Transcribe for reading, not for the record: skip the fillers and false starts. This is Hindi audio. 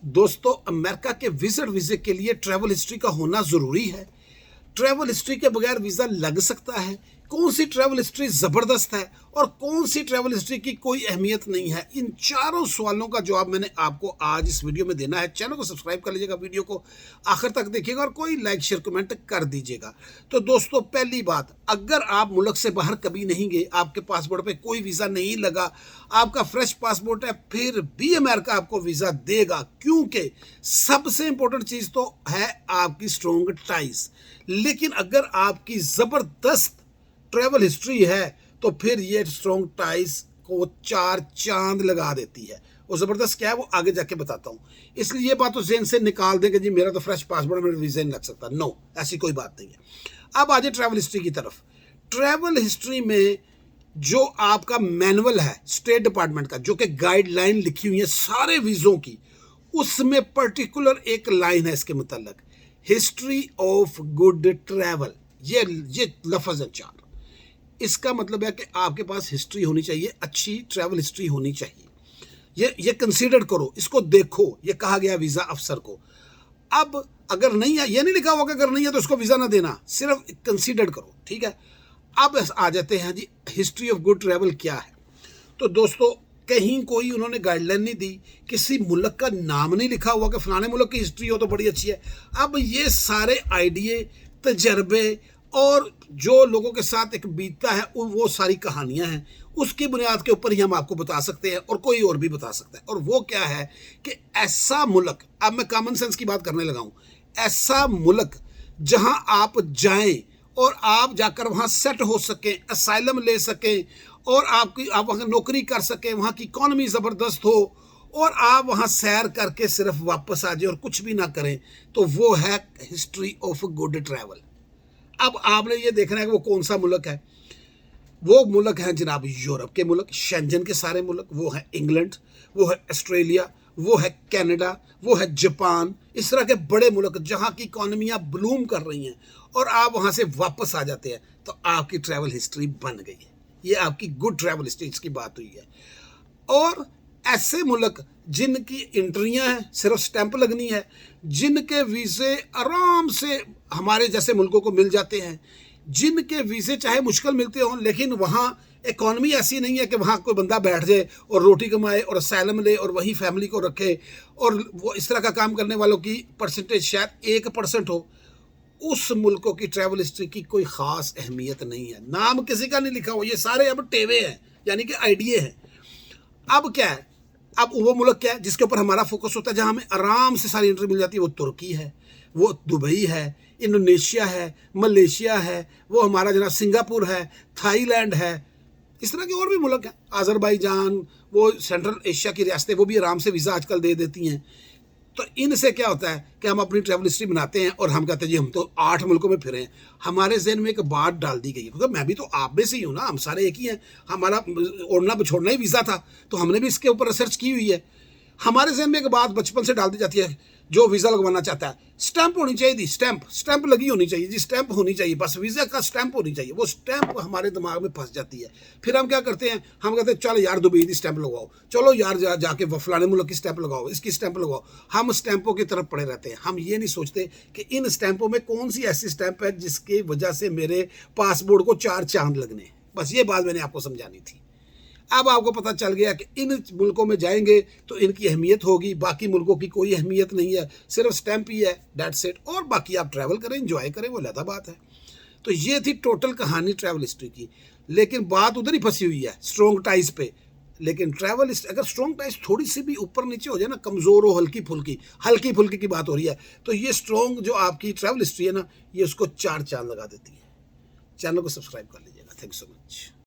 दोस्तों, अमेरिका के विजिट वीजे के लिए ट्रैवल हिस्ट्री का होना जरूरी है। ट्रैवल हिस्ट्री के बगैर वीजा लग सकता है? कौन सी ट्रैवल हिस्ट्री जबरदस्त है और कौन सी ट्रैवल हिस्ट्री की कोई अहमियत नहीं है? इन चारों सवालों का जवाब मैंने आपको आज इस वीडियो में देना है। चैनल को सब्सक्राइब कर लीजिएगा, वीडियो को आखिर तक देखिएगा और कोई लाइक शेयर कमेंट कर दीजिएगा। तो दोस्तों, पहली बात, अगर आप मुल्क से बाहर कभी नहीं गए, आपके पासपोर्ट पे कोई वीजा नहीं लगा, आपका फ्रेश पासपोर्ट है, फिर भी अमेरिका आपको वीजा देगा, क्योंकि सबसे इंपॉर्टेंट चीज तो है आपकी स्ट्रॉन्ग टाइज। लेकिन अगर आपकी जबरदस्त ट्रैवल हिस्ट्री है तो फिर ये स्ट्रॉन्ग टाइज को चार चांद लगा देती है। वो जबरदस्त क्या है वो आगे जाके बताता हूं। इसलिए ये बात तो ज़हन से निकाल दें कि जी मेरा तो फ्रेश पासपोर्ट, मेरा वीजा नहीं लग सकता। नो, ऐसी कोई बात नहीं है। अब आ जाए ट्रैवल हिस्ट्री की तरफ। ट्रैवल हिस्ट्री में जो आपका मैनुअल है स्टेट डिपार्टमेंट का, जो कि गाइडलाइन लिखी हुई है सारे वीजों की, उसमें पर्टिकुलर एक लाइन है इसके मुताल्लिक, हिस्ट्री ऑफ गुड ट्रैवल। ये लफ्ज है चार। इसका मतलब है कि आपके पास हिस्ट्री होनी चाहिए, अच्छी ट्रैवल हिस्ट्री होनी चाहिए। ये कंसीडर करो, इसको देखो। ये कहा गया वीजा अफसर को। अब अगर नहीं है, ये नहीं लिखा होगा कि अगर नहीं है तो उसको वीजा ना देना, सिर्फ कंसीडर करो, ठीक है। अब आ जाते हैं जी, हिस्ट्री ऑफ गुड ट्रैवल क्या है। तो दोस्तों, कहीं कोई उन्होंने गाइडलाइन नहीं दी, किसी मुल्क का नाम नहीं लिखा हुआ कि फलाने मुल्क की हिस्ट्री हो तो बड़ी अच्छी है। अब ये सारे आइडिये, तजर्बे और जो लोगों के साथ एक बीतता है, वो सारी कहानियां हैं, उसकी बुनियाद के ऊपर ही हम आपको बता सकते हैं और कोई और भी बता सकता है। और वो क्या है कि ऐसा मुल्क, अब मैं कॉमन सेंस की बात करने लगा हूं, ऐसा मुल्क जहां आप जाएं और आप जाकर वहां सेट हो सकें, असाइलम ले सकें और आप वहां नौकरी कर सकें, वहां की इकॉनमी ज़बरदस्त हो और आप वहां सैर करके सिर्फ वापस आ जाए और कुछ भी ना करें, तो वो है हिस्ट्री ऑफ गुड ट्रैवल। अब आपने ये देखना है कि वो कौन सा मुल्क है। वो मुल्क है जनाब यूरोप के मुल्क, शेंजन के सारे मुल्क, वो है इंग्लैंड, वो है ऑस्ट्रेलिया, वो है कनाडा, वो है जापान। इस तरह के बड़े मुल्क जहां की इकॉनमियां ब्लूम कर रही हैं और आप वहां से वापस आ जाते हैं, तो आपकी ट्रैवल हिस्ट्री बन गई है। ये आपकी गुड ट्रैवल हिस्ट्री की बात हुई है। और ऐसे मुल्क जिनकी एंट्रियां हैं, सिर्फ स्टैंप लगनी है, जिनके वीज़े आराम से हमारे जैसे मुल्कों को मिल जाते हैं, जिनके वीज़े चाहे मुश्किल मिलते हों, लेकिन वहाँ इकॉनमी ऐसी नहीं है कि वहाँ कोई बंदा बैठ जाए और रोटी कमाए और असैलम ले और वही फैमिली को रखे, और वो इस तरह का काम करने वालों की परसेंटेज शायद 1% हो। उस मुल्कों की ट्रैवल हिस्ट्री की कोई ख़ास अहमियत नहीं है, नाम किसी का नहीं लिखा हुआ। ये सारे अब टेवे हैं, यानी कि आइडिये हैं। अब क्या है, अब वो मुल्क क्या है जिसके ऊपर हमारा फोकस होता है, जहां हमें आराम से सारी एंट्री मिल जाती है? वो तुर्की है, वो दुबई है, इंडोनेशिया है, मलेशिया है, वो हमारा जनाब सिंगापुर है, थाईलैंड है। इस तरह के और भी मुल्क हैं, आज़रबाईजान, वो सेंट्रल एशिया की रियासतें, वो भी आराम से वीज़ा आजकल दे देती हैं। तो इनसे क्या होता है कि हम अपनी ट्रैवल हिस्ट्री बनाते हैं और हम कहते हैं जी हम तो 8 मुल्कों में फिरे हैं। हमारे जहन में एक बात डाल दी गई है, क्योंकि मैं भी तो आप में से ही हूँ ना, हम सारे एक ही हैं। हमारा ओढ़ना छोड़ना ही वीज़ा था, तो हमने भी इसके ऊपर रिसर्च की हुई है। हमारे जहन में एक बात बचपन से डाल दी जाती है, जो वीज़ा लगवाना चाहता है स्टैंप होनी चाहिए थी, स्टैंप लगी होनी चाहिए जी, स्टैंप होनी चाहिए, बस वीज़ा का स्टैंप होनी चाहिए। वो स्टैंप हमारे दिमाग में फंस जाती है। फिर हम क्या करते हैं, हम कहते हैं चलो यार दुबई की स्टैंप लगवाओ, चलो यार जाके फलाने मुल्क की स्टैंप लगाओ, इसकी स्टैंप लगाओ। हम स्टैंपों की तरफ पड़े रहते हैं। हम ये नहीं सोचते कि इन स्टैंपों में कौन सी ऐसी स्टैंप है जिसकी वजह से मेरे पासपोर्ट को 4 चांद लगने। बस ये बात मैंने आपको समझानी थी। अब आपको पता चल गया कि इन मुल्कों में जाएंगे तो इनकी अहमियत होगी, बाकी मुल्कों की कोई अहमियत नहीं है, सिर्फ स्टैंप ही है, दैट्स इट। और बाकी आप ट्रैवल करें, एंजॉय करें, वो अलग बात है। तो ये थी टोटल कहानी ट्रैवल हिस्ट्री की। लेकिन बात उधर ही फंसी हुई है, स्ट्रॉन्ग टाइज पे। लेकिन ट्रैवल अगर स्ट्रॉन्ग टाइज थोड़ी सी भी ऊपर नीचे हो जाए ना, कमज़ोर हो, हल्की फुल्की की बात हो रही है, तो ये स्ट्रॉन्ग जो आपकी ट्रैवल हिस्ट्री है ना, ये उसको 4 चांद लगा देती है। चैनल को सब्सक्राइब कर लीजिएगा। Thank you so much.